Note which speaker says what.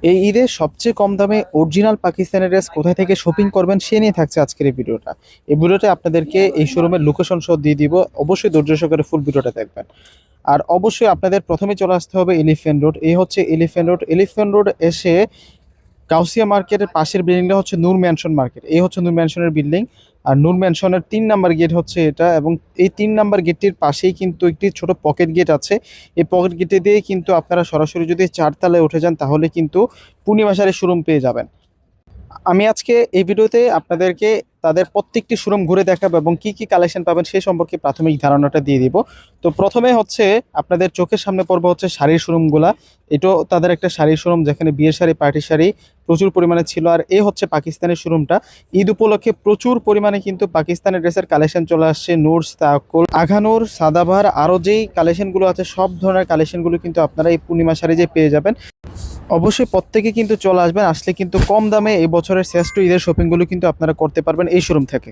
Speaker 1: এই ঈদে সবচেয়ে কম দামে অরিজিনাল পাকিস্তানি ড্রেস কোথায় থেকে শপিং করবেন সে নিয়ে থাকছে আজকের এই ভিডিওটা। এই ভিডিওতে আপনাদেরকে এই শোরুমের লোকেশন সহ দিয়ে দিব। অবশ্যই ধৈর্য সহকারে ফুল ভিডিওটা দেখবেন। আর অবশ্যই আপনাদের প্রথমে চলে আসতে হবে এলিফ্যান্ট রোড। এই হচ্ছে এলিফ্যান্ট রোড। এলিফ্যান্ট রোড এসে গাউসিয়া মার্কেটের পাশের বিল্ডিংটা হচ্ছে নূর ম্যানশন মার্কেট। এই হচ্ছে নূর ম্যানশনের বিল্ডিং। আর নূর ম্যানশনের ৩ নাম্বার গেট হচ্ছে এটা, এবং এই ৩ নাম্বার গেটটির পাশেই কিন্তু একটি ছোট পকেট গেট আছে। এই পকেট গেটে দিয়ে কিন্তু আপনারা সরাসরি যদি ৪ তলায় উঠে যান তাহলে কিন্তু পূর্ণিমা শাড়ির শোরুম পেয়ে যাবেন। আমি আজকে এই ভিডিওতে আপনাদেরকে তাদের প্রত্যেকটি শোরুম ঘুরে দেখাবো এবং কি কি কালেকশন পাবেন সেই সম্পর্কে প্রাথমিক ধারণাটা দিয়ে দিব। তো প্রথমে হচ্ছে আপনাদের চোখের সামনে পড়বে হচ্ছে শাড়ির শোরুমগুলা। এটাও তাদের একটা শাড়ির শোরুম, যেখানে বিয়ের শাড়ি, পার্টি শাড়ি প্রচুর পরিমাণে ছিল। আর এই হচ্ছে পাকিস্তানি শোরুমটা। ঈদ উপলক্ষে প্রচুর পরিমাণে কিন্তু পাকিস্তানি ড্রেসের কালেকশন চলে আসছে। নূর, তাকুল, আঘানুর, সাদাভার, আরও যেই কালেকশনগুলো আছে সব ধরনের কালেকশনগুলো কিন্তু আপনারা এই পূর্ণিমা শাড়ি যে পেয়ে যাবেন। অবশ্যই প্রত্যেকে কিন্তু চলে আসবেন, আসলে কিন্তু কম দামে এই বছরের শ্রেষ্ঠ ঈদের শপিংগুলো কিন্তু আপনারা করতে পারবেন এই শোরুম থেকে।